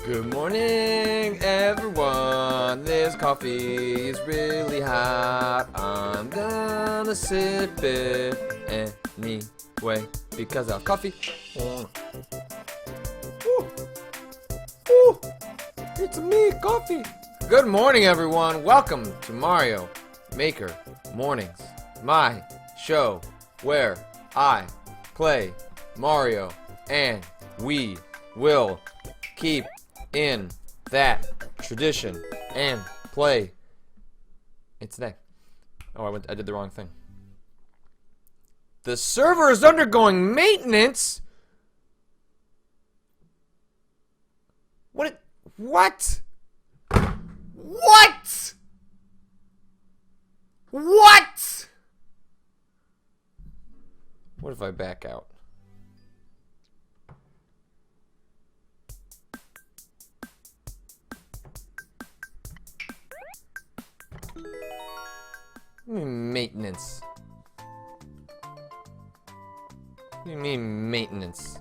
Good morning, everyone. This coffee is really hot. I'm gonna sip it anyway because I have coffee. Ooh. Ooh. It's me, coffee. Good morning, everyone. Welcome to Mario Maker Mornings, my show where I play Mario and we will keep in that tradition and play it today. Oh, I did the wrong thing. The server is undergoing maintenance. What? What? What? What? What if I back out? Maintenance. What do you mean maintenance?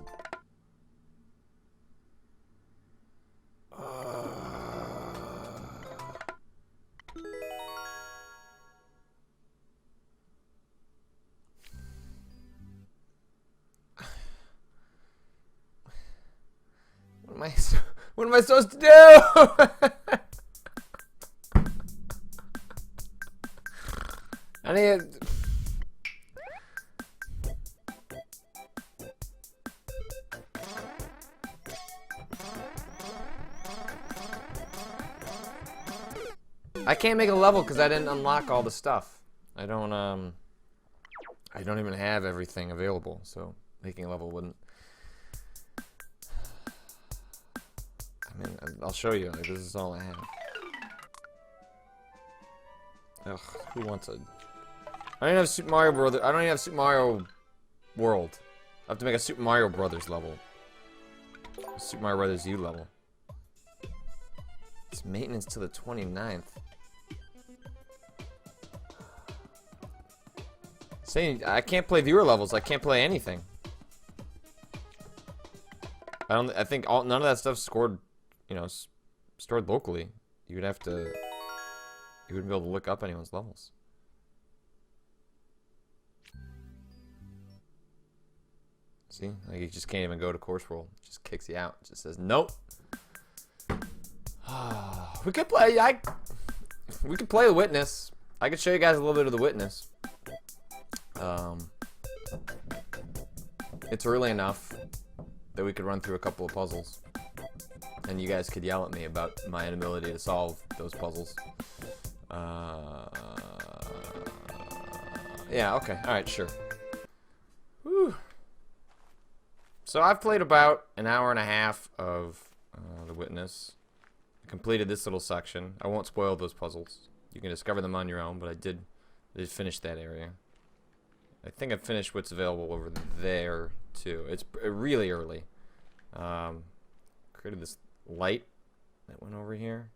What am I supposed to do? I need. I can't make a level because I didn't unlock all the stuff. I don't even have everything available, so making a level wouldn't. I mean, I'll show you. Like, this is all I have. Ugh, who wants a? I don't even have Super Mario Brothers. I don't even have Super Mario World. I have to make a Super Mario Brothers level. A Super Mario Brothers U level. It's maintenance to the 29th. Saying I can't play viewer levels. I can't play anything. I think none of that stuff scored, stored locally. You would have to. You wouldn't be able to look up anyone's levels. See, like you just can't even go to Course World. It just kicks you out. It just says nope. We could play. We could play the Witness. I could show you guys a little bit of the Witness. It's early enough that we could run through a couple of puzzles, and you guys could yell at me about my inability to solve those puzzles. Yeah. Okay. All right. Sure. Whew. So I've played about an hour and a half of The Witness. I completed this little section. I won't spoil those puzzles. You can discover them on your own, but I did finish that area. I think I finished what's available over there, too. It's really early. Created this light that went over here.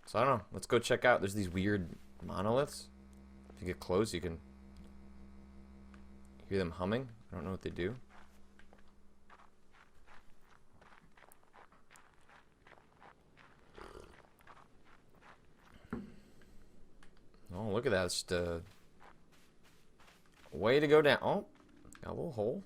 So I don't know. Let's go check out. There's these weird monoliths. If you get close, you can hear them humming. I don't know what they do. Oh, look at that. It's just a way to go down. Oh, got a little hole.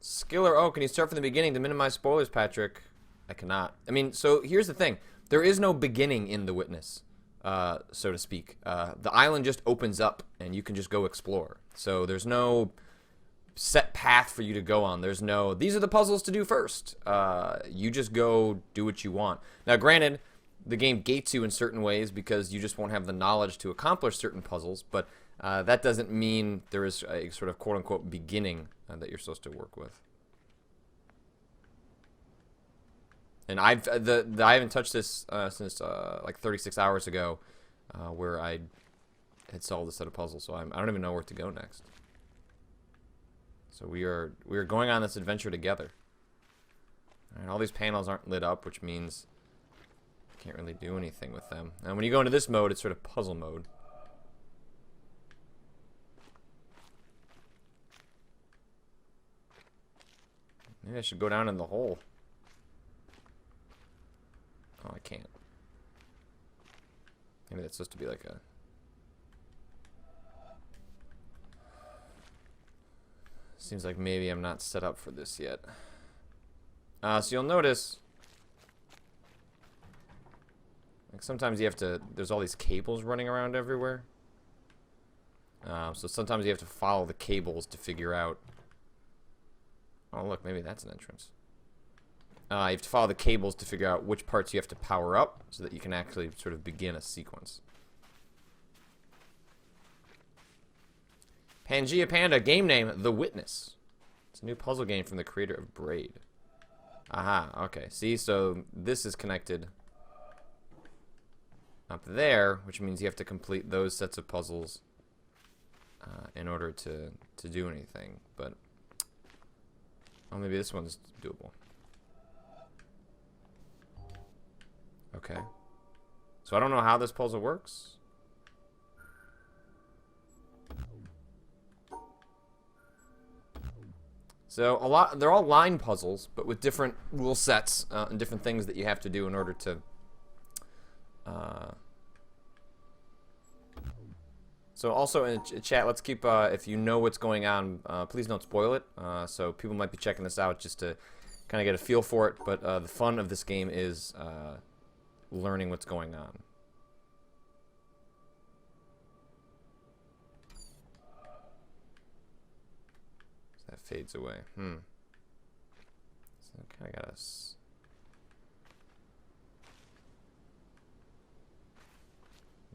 Skiller. Oh, can you start from the beginning to minimize spoilers, Patrick? I cannot. I mean, so here's the thing. There is no beginning in The Witness, so to speak. The island just opens up, and you can just go explore. So there's no set path for you to go on. There's no, these are the puzzles to do first. You just go do what you want. Now, granted, the game gates you in certain ways because you just won't have the knowledge to accomplish certain puzzles, but that doesn't mean there is a sort of quote-unquote beginning that you're supposed to work with. And I haven't touched this since like 36 hours ago, where I had solved a set of puzzles. So I don't even know where to go next. So we are going on this adventure together. And all these panels aren't lit up, which means I can't really do anything with them. And when you go into this mode, it's sort of puzzle mode. Maybe I should go down in the hole. Oh, I can't. Maybe that's supposed to be like a... Seems like maybe I'm not set up for this yet. So you'll notice... Like sometimes you have to... There's all these cables running around everywhere. So sometimes you have to follow the cables to figure out... Oh, look, maybe that's an entrance. You have to follow the cables to figure out which parts you have to power up so that you can actually sort of begin a sequence. Pangea Panda, game name, The Witness. It's a new puzzle game from the creator of Braid. Aha, okay. See, so this is connected up there, which means you have to complete those sets of puzzles in order to do anything. But, oh, maybe this one's doable. Okay. So I don't know how this puzzle works. So they're all line puzzles, but with different rule sets and different things that you have to do in order to. So also in chat, let's keep if you know what's going on, please don't spoil it. So people might be checking this out just to kind of get a feel for it. But the fun of this game is learning what's going on. So that fades away. So I kind of got us.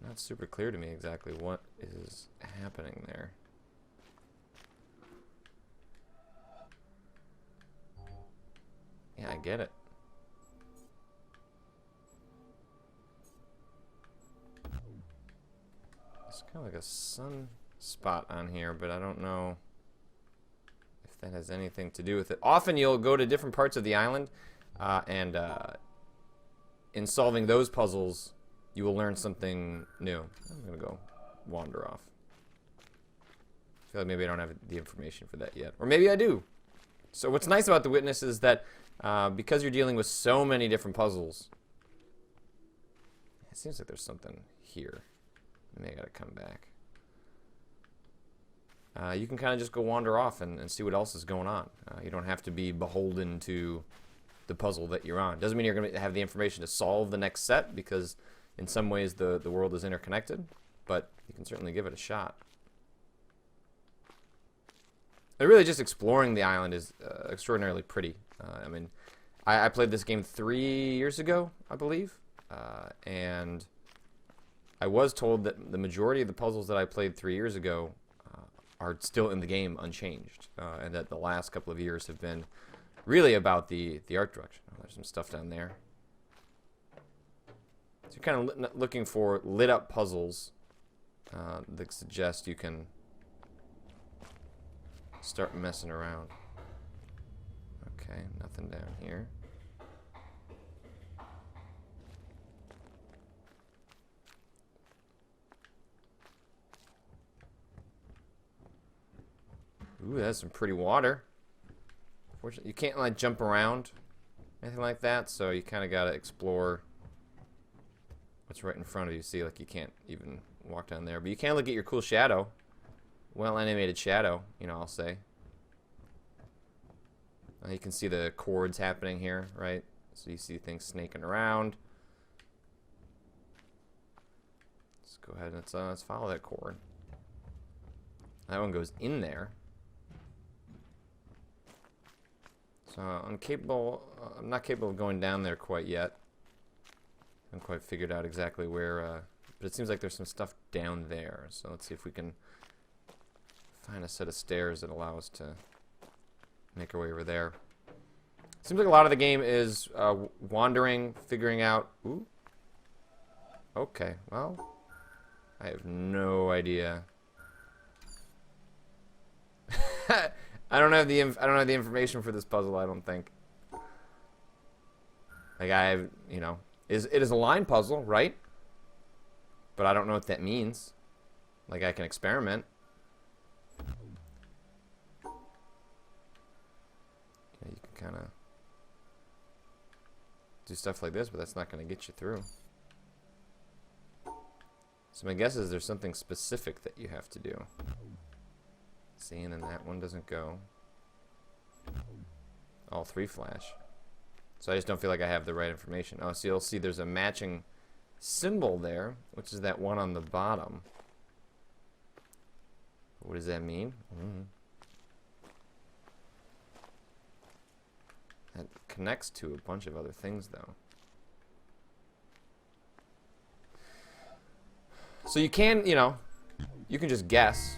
Not super clear to me exactly what is happening there. Yeah, I get it. It's kind of like a sun spot on here, but I don't know if that has anything to do with it. Often you'll go to different parts of the island, and in solving those puzzles, you will learn something new. I'm going to go wander off. I feel like maybe I don't have the information for that yet. Or maybe I do. So what's nice about The Witness is that because you're dealing with so many different puzzles, it seems like there's something here. Maybe I gotta come back. You can kind of just go wander off and see what else is going on. You don't have to be beholden to the puzzle that you're on. Doesn't mean you're going to have the information to solve the next set, because in some ways the world is interconnected, but you can certainly give it a shot. And really just exploring the island is extraordinarily pretty. I mean, I played this game 3 years ago, I believe, and I was told that the majority of the puzzles that I played 3 years ago are still in the game unchanged, and that the last couple of years have been really about the art direction. Oh, there's some stuff down there. So you're kind of looking for lit up puzzles that suggest you can start messing around. Okay, nothing down here. Ooh, that's some pretty water. Fortunately, you can't like jump around, anything like that, so you kind of got to explore what's right in front of you. See, like you can't even walk down there, but you can look at your cool shadow. Well animated shadow, you know, I'll say. You can see the chords happening here, right? So you see things snaking around. Let's go ahead and let's follow that chord. That one goes in there. So I'm not capable of going down there quite yet. I haven't quite figured out exactly where, but it seems like there's some stuff down there. So let's see if we can find a set of stairs that allow us to make our way over there. Seems like a lot of the game is wandering, figuring out. Ooh. Okay, well, I have no idea. I don't have the information for this puzzle. I don't think. Like you know, it is a line puzzle, right? But I don't know what that means. Like I can experiment. Yeah, you can kind of do stuff like this, but that's not going to get you through. So my guess is there's something specific that you have to do. See, and then that one doesn't go. All three flash. So I just don't feel like I have the right information. Oh, so you'll see there's a matching symbol there, which is that one on the bottom. What does that mean? That connects to a bunch of other things, though. So you can, you know, you can just guess.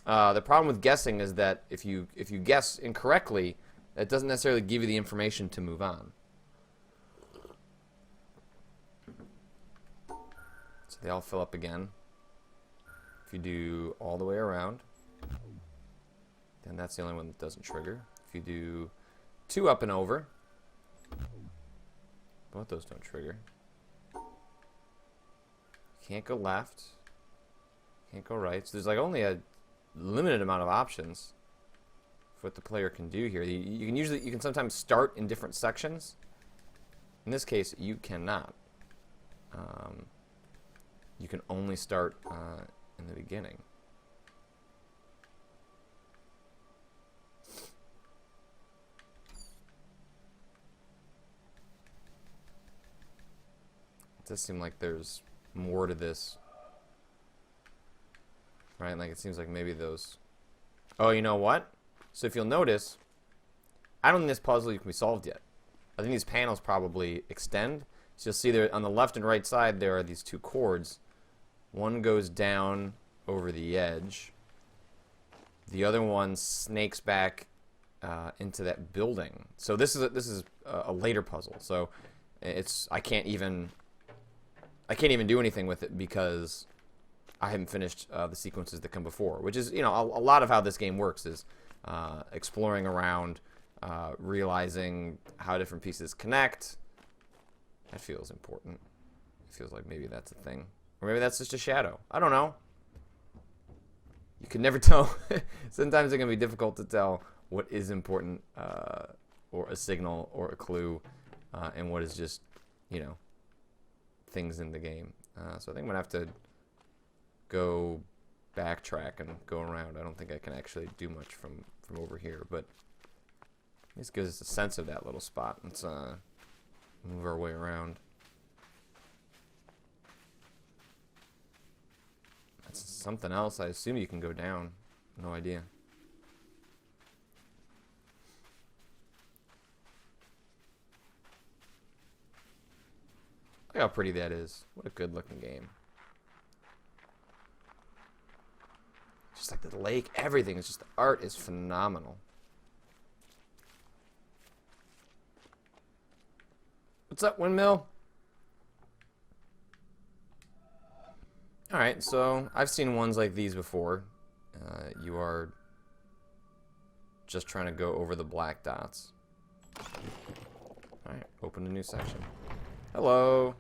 The problem with guessing is that if you guess incorrectly, that doesn't necessarily give you the information to move on. So they all fill up again. If you do all the way around, then that's the only one that doesn't trigger. If you do 2 up and over, both those don't trigger. Can't go left. Can't go right. So there's like only a limited amount of options for what the player can do here. You can sometimes start in different sections. In this case, you cannot. You can only start in the beginning. It does seem like there's more to this, right? Like it seems like maybe those. Oh, you know what? So if you'll notice, I don't think this puzzle can be solved yet. I think these panels probably extend. So you'll see there on the left and right side there are these 2 chords. One goes down over the edge. The other one snakes back into that building. So this is a later puzzle. So I can't even do anything with it because I haven't finished the sequences that come before, which is, you know, a lot of how this game works is exploring around, realizing how different pieces connect. That feels important. It feels like maybe that's a thing. Or maybe that's just a shadow. I don't know. You can never tell. Sometimes it can be difficult to tell what is important, or a signal or a clue, and what is just, you know, things in the game. So I think I'm going to have to go backtrack and go around. I don't think I can actually do much from over here, but this gives us a sense of that little spot. Let's move our way around. That's something else. I assume you can go down. No idea. Look how pretty that is. What a good looking game. Just like the lake, everything is just, the art is phenomenal. What's up, windmill? Alright, so I've seen ones like these before. You are just trying to go over the black dots. Alright, open a new section. Hello.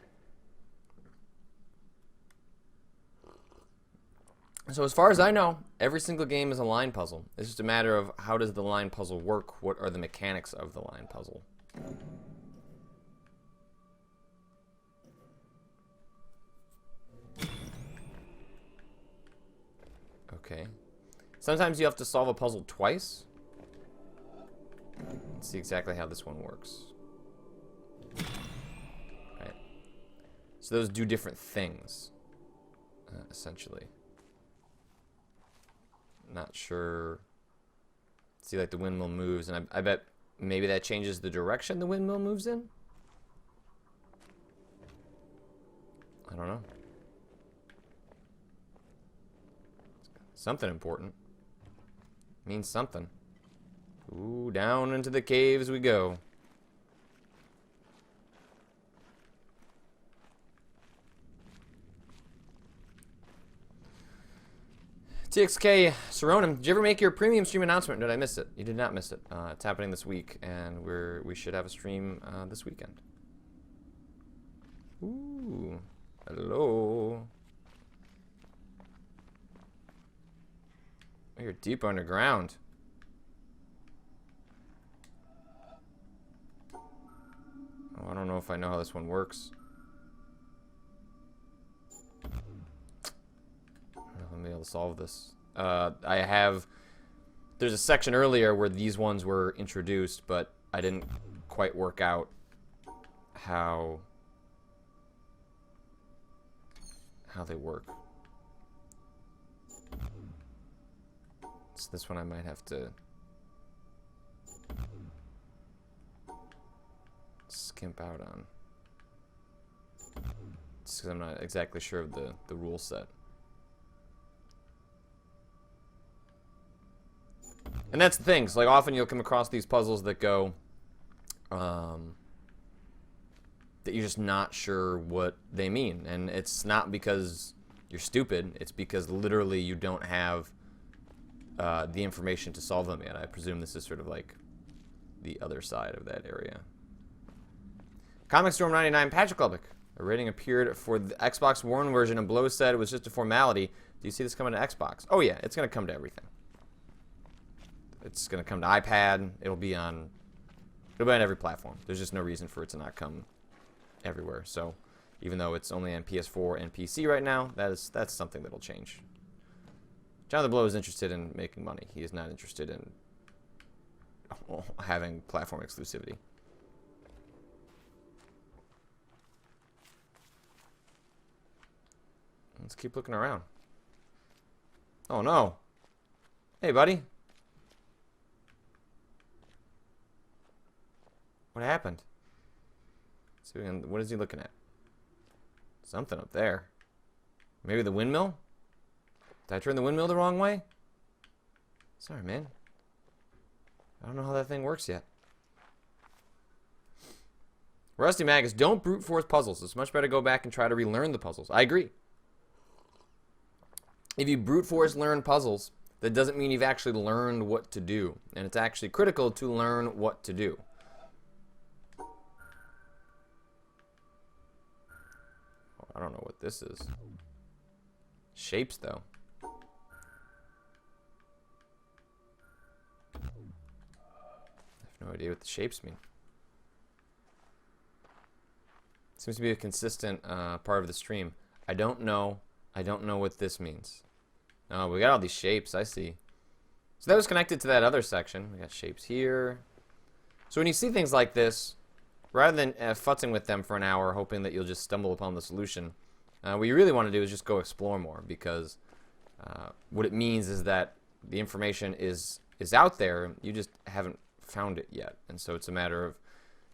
So as far as I know, every single game is a line puzzle. It's just a matter of how does the line puzzle work? What are the mechanics of the line puzzle? Okay. Sometimes you have to solve a puzzle twice. Let's see exactly how this one works. Right. So those do different things, essentially. Not sure. See, like the windmill moves, and I bet maybe that changes the direction the windmill moves in. I don't know. Something important. Means something. Ooh, down into the caves we go. TXK Saronim, did you ever make your premium stream announcement? Did I miss it? You did not miss it. It's happening this week, and we should have a stream this weekend. Ooh, hello. You're deep underground. Oh, I don't know if I know how this one works. Let me be able to solve this. There's a section earlier where these ones were introduced, but I didn't quite work out how they work. So this one I might have to skimp out on. Just because I'm not exactly sure of the rule set. And that's the thing. So like often you'll come across these puzzles that go, that you're just not sure what they mean. And it's not because you're stupid. It's because literally you don't have the information to solve them yet. I presume this is sort of like the other side of that area. Comic Storm 99, Patrick Lubbock. A rating appeared for the Xbox One version, and Blow said it was just a formality. Do you see this coming to Xbox? Oh yeah, it's going to come to everything. It's going to come to iPad. It'll be on every platform. There's just no reason for it to not come everywhere. So even though it's only on PS4 and PC right now, that's something that'll change. Jonathan Blow is interested in making money. He is not interested in having platform exclusivity. Let's keep looking around. Oh no. Hey buddy. What happened? So what is he looking at? Something up there. Maybe the windmill? Did I turn the windmill the wrong way? Sorry, man. I don't know how that thing works yet. Rusty Magus, don't brute force puzzles. It's much better to go back and try to relearn the puzzles. I agree. If you brute force learn puzzles, that doesn't mean you've actually learned what to do. And it's actually critical to learn what to do. I don't know what this is. Shapes, though. I have no idea what the shapes mean. Seems to be a consistent part of the stream. I don't know what this means. Oh, we got all these shapes. I see. So that was connected to that other section. We got shapes here. So when you see things like this, rather than futzing with them for an hour, hoping that you'll just stumble upon the solution, what you really want to do is just go explore more, because what it means is that the information is out there. You just haven't found it yet, and so it's a matter of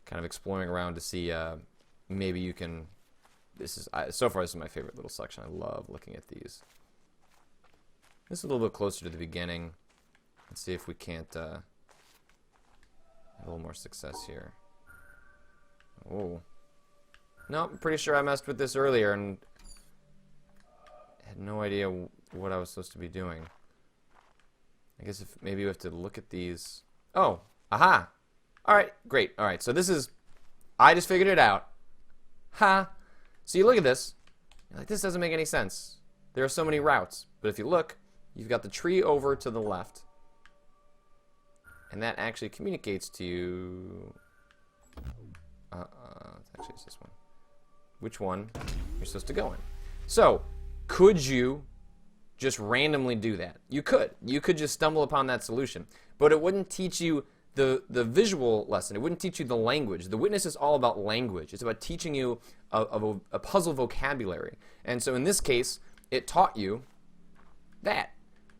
kind of exploring around to see maybe you can. So far this is my favorite little section. I love looking at these. This is a little bit closer to the beginning. Let's see if we can't have a little more success here. Oh. No, I'm pretty sure I messed with this earlier and had no idea what I was supposed to be doing. I guess if maybe we have to look at these. Oh, aha. All right, great. All right, so this is, I just figured it out. Ha. So you look at this, you're like, this doesn't make any sense. There are so many routes. But if you look, you've got the tree over to the left. And that actually communicates to you. Actually, it's this one. Which one you're supposed to go in. So, could you just randomly do that? You could. You could just stumble upon that solution. But it wouldn't teach you the visual lesson. It wouldn't teach you the language. The Witness is all about language. It's about teaching you a puzzle vocabulary. And so in this case, it taught you that.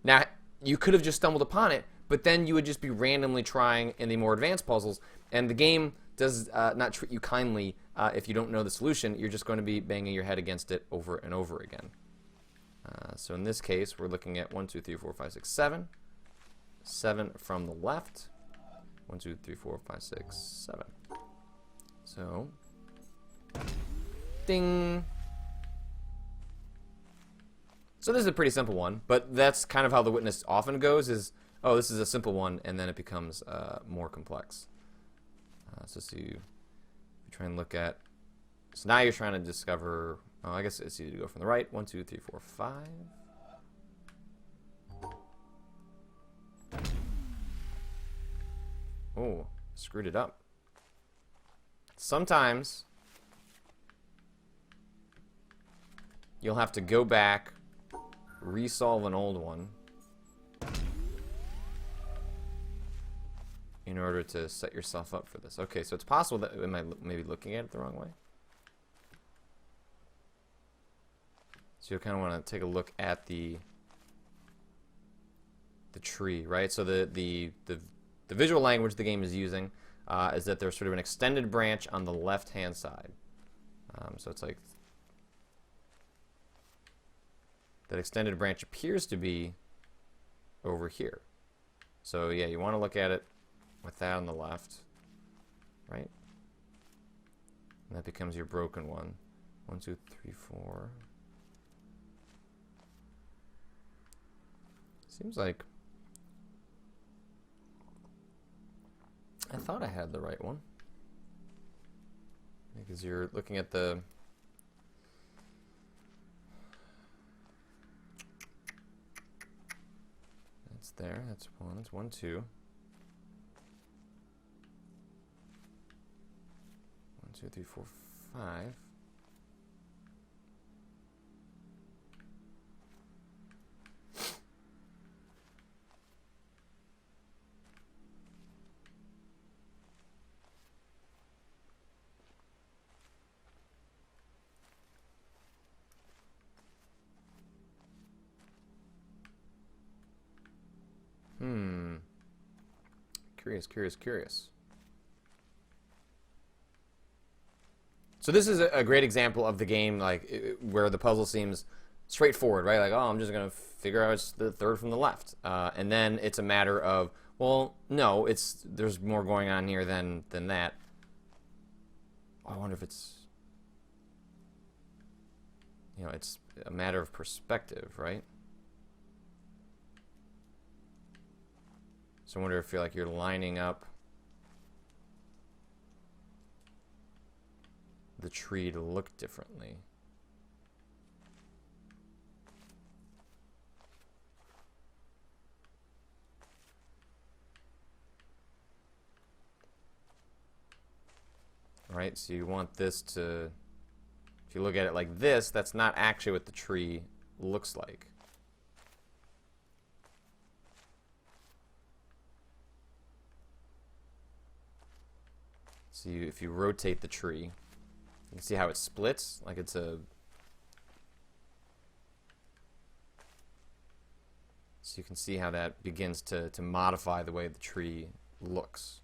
Now, you could have just stumbled upon it, but then you would just be randomly trying in the more advanced puzzles, and the game does not treat you kindly if you don't know the solution. You're just going to be banging your head against it over and over again. So in this case, we're looking at 1, 2, 3, 4, 5, 6, 7. 7 from the left. 1, 2, 3, 4, 5, 6, 7. So, ding. So this is a pretty simple one, but that's kind of how the Witness often goes is, oh, this is a simple one, and then it becomes more complex. So you try and look at, so now you're trying to discover, oh, I guess it's easy to go from the right. 1, 2, 3, 4, 5. Oh, screwed it up. Sometimes you'll have to go back, resolve an old one in order to set yourself up for this. Okay, so it's possible that am I maybe looking at it the wrong way? So you'll kind of want to take a look at the tree, right? So the visual language the game is using is that there's sort of an extended branch on the left-hand side. So it's like that extended branch appears to be over here. So yeah, you want to look at it with that on the left, right? And that becomes your broken one. 1, 2, 3, 4. Seems like I thought I had the right one. Because you're looking at the that's there, that's 1, that's 1, 2. 1, 2, 3, 4, 5. Curious. So this is a great example of the game, like where the puzzle seems straightforward, right? Like, oh, I'm just gonna figure out it's the third from the left, and then it's a matter of, well, no, there's more going on here than that. Oh, I wonder if it's, it's a matter of perspective, right? So I wonder if you're lining up the tree to look differently. Right, so you want this to, if you look at it like this, that's not actually what the tree looks like. So if you rotate the tree, you can see how it splits, like it's a... So you can see how that begins to modify the way the tree looks.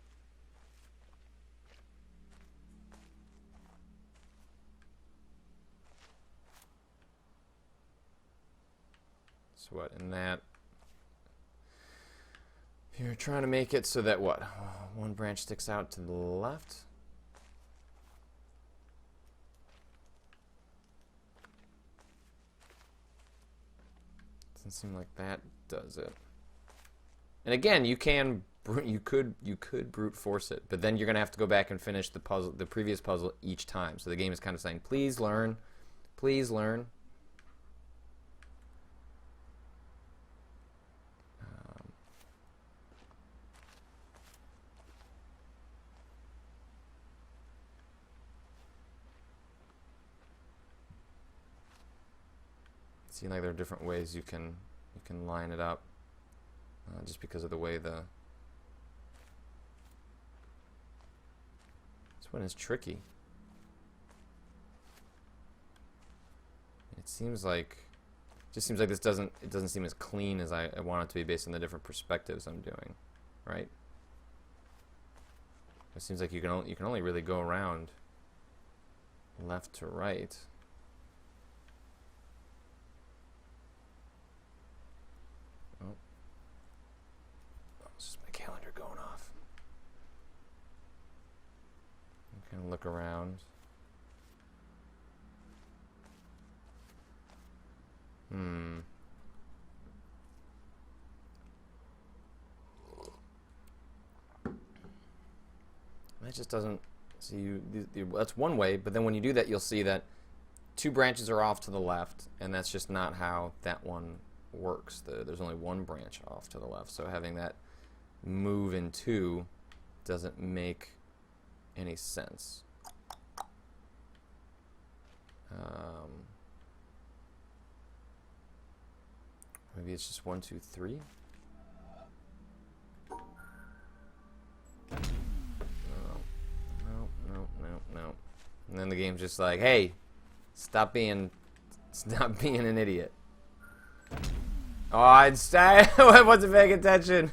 So what, in that... You're trying to make it so that what? One branch sticks out to the left. Doesn't seem like that does it. And again, you could brute force it, but then you're gonna have to go back and finish the puzzle, the previous puzzle each time. So the game is kind of saying, please learn, please learn. Seems like there are different ways you can line it up, just because of the way this one is tricky. It seems like this doesn't seem as clean as I want it to be based on the different perspectives I'm doing, right? It seems like you can only really go around left to right. Kind of look around. That just doesn't see that's one way, but then when you do that, you'll see that 2 branches are off to the left, and that's just not how that one works. There's only 1 branch off to the left, so having that move in 2 doesn't make any sense. Maybe it's just 1, 2, 3. No. And then the game's just like, hey, stop being an idiot. Oh, I wasn't paying attention.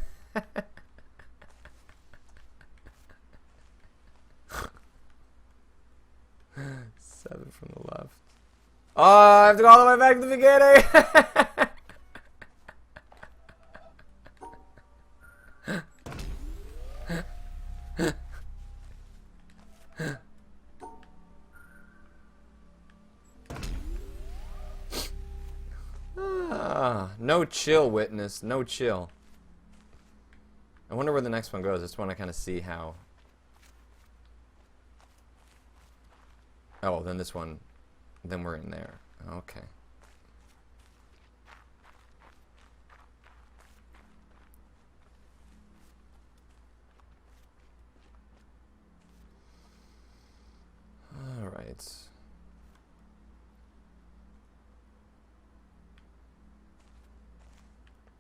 7 from the left. Oh, I have to go all the way back to the beginning. No chill, Witness. No chill. I wonder where the next one goes. I just want to kind of see how. Oh, then this one. Then we're in there. Okay. All right.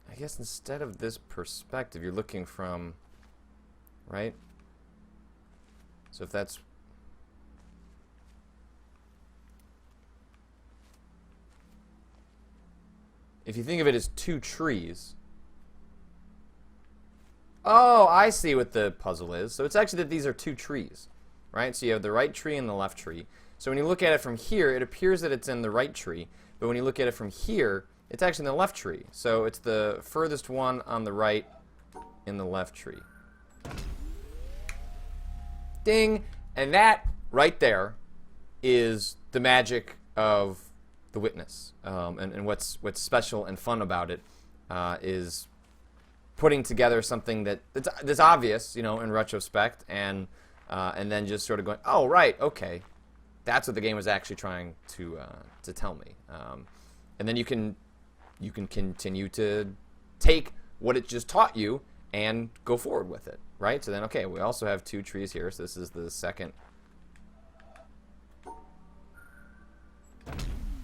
I guess instead of this perspective, you're looking from, right? So if that's, if you think of it as 2 trees. Oh, I see what the puzzle is. So it's actually that these are 2 trees, right? So you have the right tree and the left tree. So when you look at it from here, it appears that it's in the right tree. But when you look at it from here, it's actually in the left tree. So it's the furthest one on the right in the left tree. Ding! And that right there is the magic of the Witness. And what's special and fun about it is putting together something that's obvious, you know, in retrospect, and then just sort of going, oh, right, okay. That's what the game was actually trying to tell me. And then you can continue to take what it just taught you and go forward with it, right? So then, okay, we also have 2 trees here, so this is the second.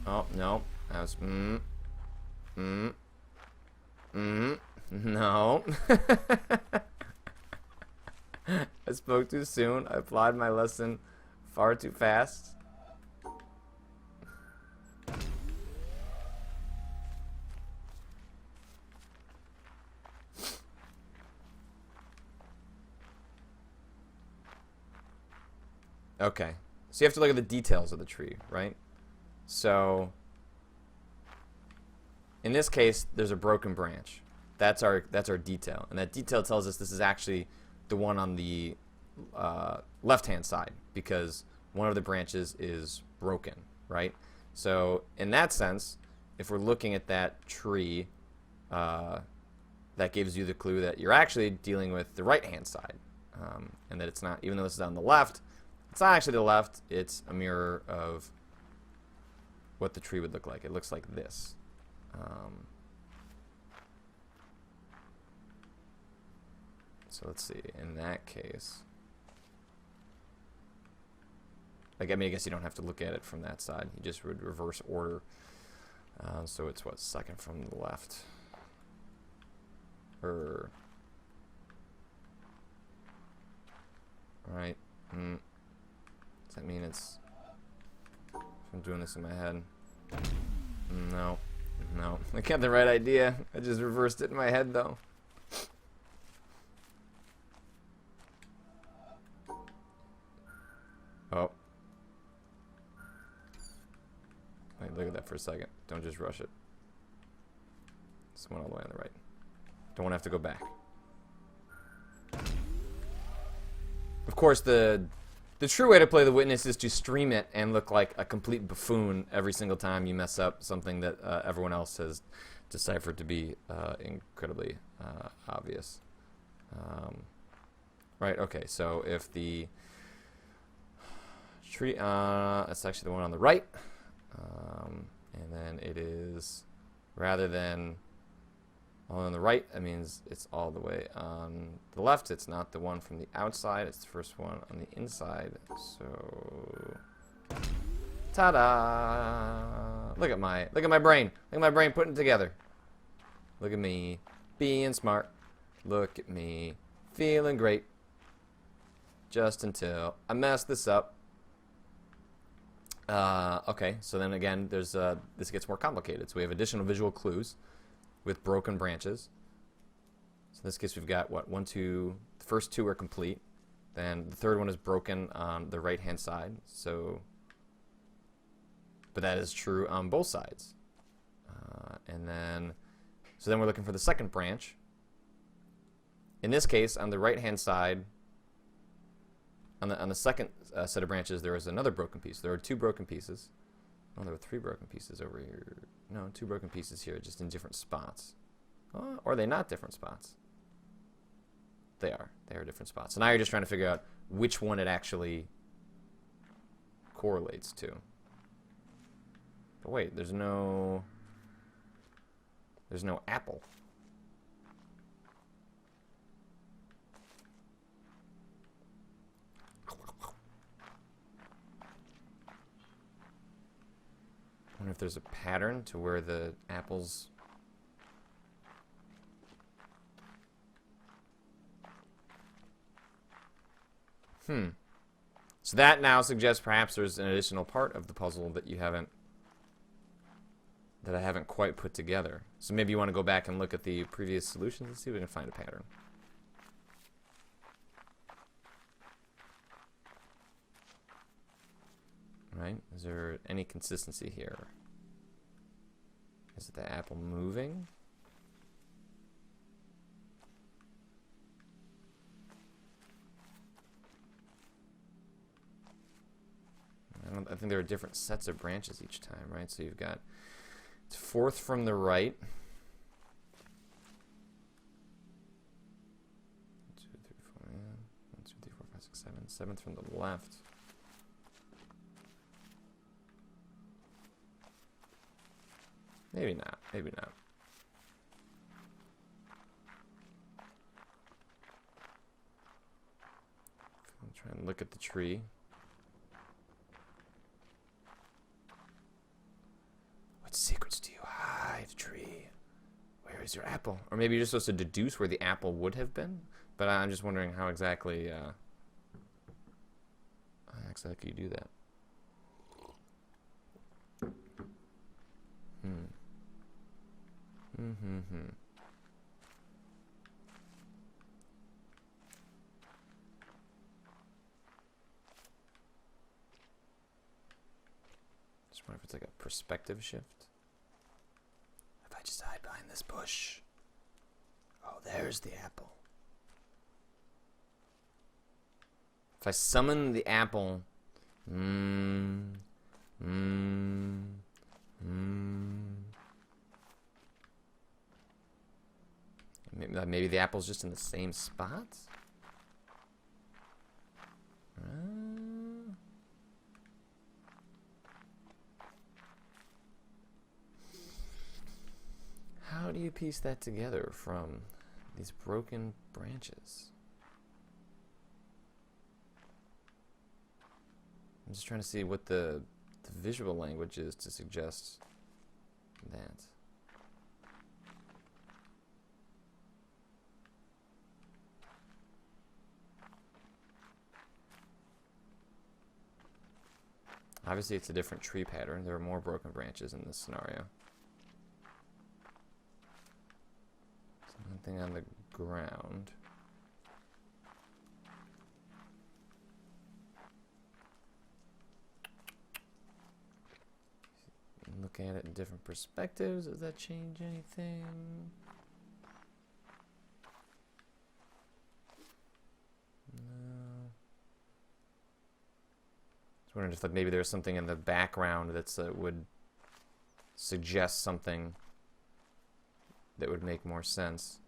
Oh, no. That was, no. I spoke too soon. I applied my lesson far too fast. Okay, so you have to look at the details of the tree, right? So, in this case, there's a broken branch. That's our detail, and that detail tells us this is actually the one on the left-hand side because one of the branches is broken, right? So, in that sense, if we're looking at that tree, that gives you the clue that you're actually dealing with the right-hand side, and that it's not, even though this is on the left. It's not actually the left, it's a mirror of what the tree would look like. It looks like this. So let's see, in that case, like, I mean, I guess you don't have to look at it from that side. You just would reverse order. So it's what, second from the left? Right. Does that mean it's... If I'm doing this in my head. No. I got the right idea. I just reversed it in my head, though. Oh. Wait, look at that for a second. Don't just rush it. This one all the way on the right. Don't want to have to go back. Of course, the true way to play the Witness is to stream it and look like a complete buffoon every single time you mess up something that everyone else has deciphered to be incredibly obvious. Right, okay, so if the tree, that's actually the one on the right, and then it is, rather than All on the right, that means it's all the way on the left. It's not the one from the outside. It's the first one on the inside. So, ta-da! Look at my brain. Look at my brain putting it together. Look at me being smart. Look at me feeling great. Just until I mess this up. Okay, so then again, there's this gets more complicated. So we have additional visual clues with broken branches. So in this case, we've got what, 1, 2. The first 2 are complete. Then the third one is broken on the right-hand side. So, but that is true on both sides. And then, so then we're looking for the second branch. In this case, on the right-hand side, on the second set of branches, there is another broken piece. There are 2 broken pieces. Oh, there were 3 broken pieces over here. No, 2 broken pieces here, just in different spots. Oh, or are they not different spots? They are. They are different spots. So now you're just trying to figure out which one it actually correlates to. But wait, there's no apple. I wonder if there's a pattern to where the apples... So that now suggests perhaps there's an additional part of the puzzle that I haven't quite put together. So maybe you want to go back and look at the previous solutions and see if we can find a pattern. Right? Is there any consistency here? Is it the apple moving? I think there are different sets of branches each time, right? So you've got it's 4th from the right. 1, 2, 3, 4, 1, 2, 3, 4, 5, 6, 7. 7th from the left. Maybe not. Maybe not. I'm trying to look at the tree. What secrets do you hide, tree? Where is your apple? Or maybe you're just supposed to deduce where the apple would have been. But I'm just wondering how exactly you do that. Just wonder if it's like a perspective shift. If I just hide behind this bush. Oh, there's the apple. If I summon the apple. Maybe the apple's just in the same spot? How do you piece that together from these broken branches? I'm just trying to see what the visual language is to suggest that. Obviously, it's a different tree pattern. There are more broken branches in this scenario. Something on the ground. Look at it in different perspectives. Does that change anything? No. I was wondering if maybe there's something in the background that's would suggest something that would make more sense.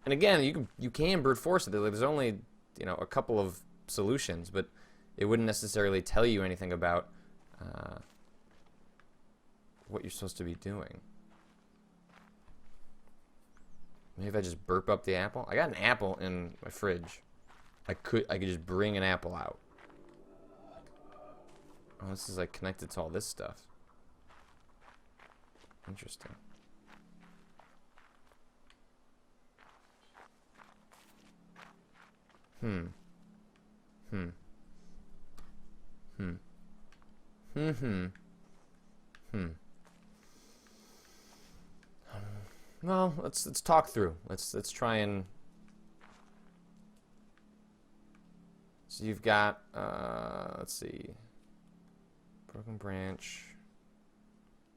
And again, you can brute force it. There's only a couple of solutions, but it wouldn't necessarily tell you anything about what you're supposed to be doing. Maybe if I just burp up the apple. I got an apple in my fridge. I could just bring an apple out. Oh, this is like connected to all this stuff. Interesting. Hmm. Well, let's talk through. Let's try and. So you've got let's see. Broken branch.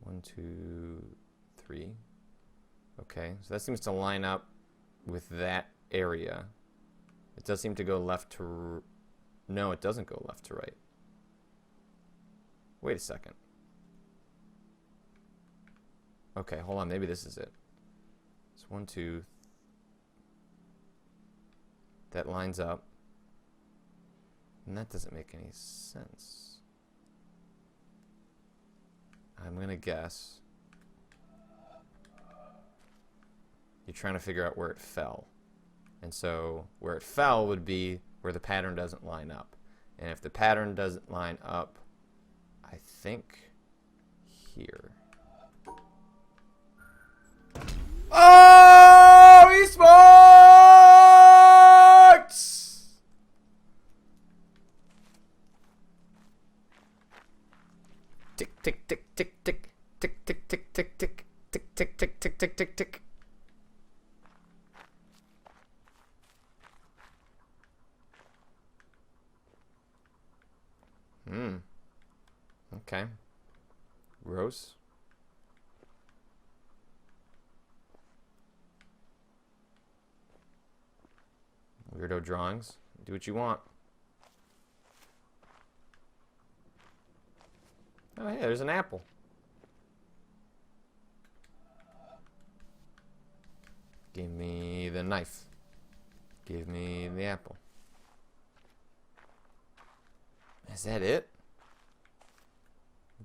1, 2, 3. Okay, so that seems to line up with that area. It does seem to go left to... No, it doesn't go left to right. Wait a second. Okay, hold on. Maybe this is it. It's 1, 2. That lines up. And that doesn't make any sense. I'm going to guess you're trying to figure out where it fell. And so where it fell would be where the pattern doesn't line up. And if the pattern doesn't line up, I think here. Oh, he smoked! Tick, tick, tick, tick, tick, tick, tick, tick, tick, tick, tick, tick, tick, tick, tick, tick, tick. Okay. Gross. Weirdo drawings. Do what you want. Oh, hey, there's an apple. Give me the knife. Give me the apple. Is that it?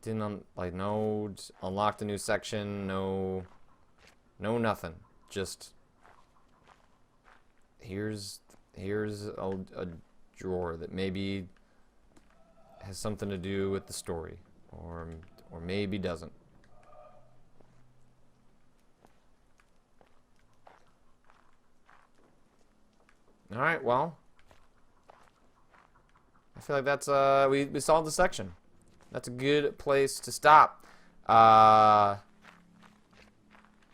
Didn't like no unlock the new section. No nothing. Just here's a drawer that maybe has something to do with the story, or maybe doesn't. All right, well, I feel like that's we solved the section. That's a good place to stop.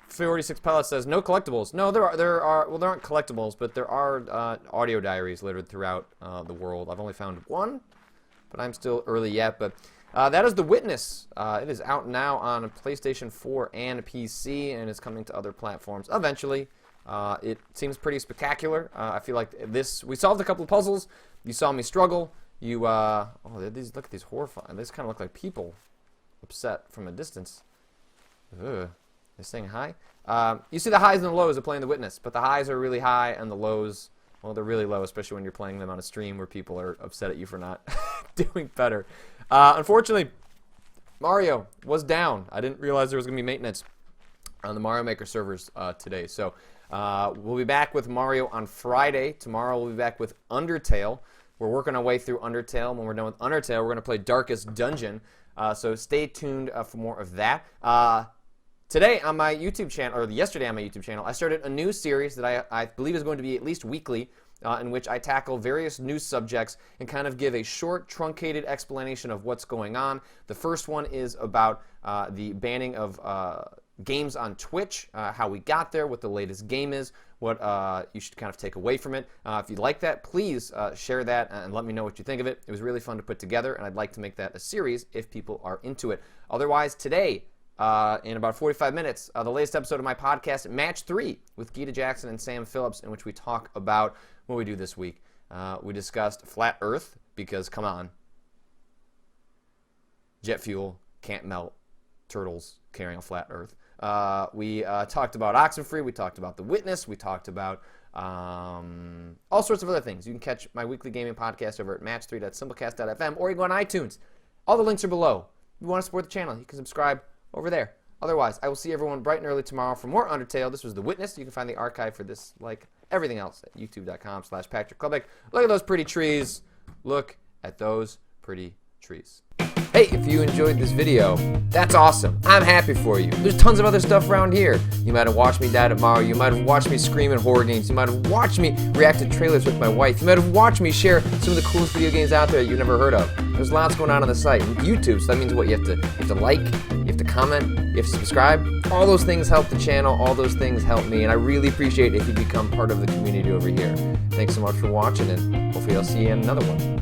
46 Pellets says no collectibles. No, there are well, there aren't collectibles, but there are audio diaries littered throughout the world. I've only found one, but I'm still early yet. But that is The Witness. It is out now on PlayStation 4 and PC, and is coming to other platforms eventually. It seems pretty spectacular. I feel like we solved a couple of puzzles. You saw me struggle. You oh, these, look at these horrifying. These kind of look like people upset from a distance. Ugh. They're saying hi. You see the highs and the lows of playing The Witness, but the highs are really high and the lows, well, they're really low, especially when you're playing them on a stream where people are upset at you for not doing better. Unfortunately, Mario was down. I didn't realize there was going to be maintenance on the Mario Maker servers today. So we'll be back with Mario on Friday. Tomorrow we'll be back with Undertale. We're working our way through Undertale. When we're done with Undertale, we're going to play Darkest Dungeon. So stay tuned for more of that. Today on my YouTube channel, or yesterday on my YouTube channel, I started a new series that I believe is going to be at least weekly, in which I tackle various news subjects and kind of give a short, truncated explanation of what's going on. The first one is about the banning of games on Twitch, how we got there, what the latest game is, what you should kind of take away from it. If you like that, please share that and let me know what you think of it. It was really fun to put together, and I'd like to make that a series if people are into it. Otherwise, today, in about 45 minutes, the latest episode of my podcast, Match 3, with Geeta Jackson and Sam Phillips, in which we talk about what we do this week. We discussed Flat Earth, because, come on, jet fuel can't melt turtles carrying a flat Earth. We talked about Oxenfree, we talked about The Witness, we talked about all sorts of other things. You can catch my weekly gaming podcast over at match3.simplecast.fm, or you can go on iTunes. All the links are below. If you want to support the channel, you can subscribe over there. Otherwise, I will see everyone bright and early tomorrow for more Undertale. This was The Witness. You can find the archive for this, like everything else, at youtube.com/PatrickKlebeck. Look at those pretty trees. Look at those pretty trees. Hey, if you enjoyed this video, that's awesome. I'm happy for you. There's tons of other stuff around here. You might have watched me die at Mario. You might have watched me scream at horror games. You might have watched me react to trailers with my wife. You might have watched me share some of the coolest video games out there you've never heard of. There's lots going on the site. YouTube, so that means what? You have to like, you have to comment, you have to subscribe. All those things help the channel. All those things help me, and I really appreciate it if you become part of the community over here. Thanks so much for watching, and hopefully I'll see you in another one.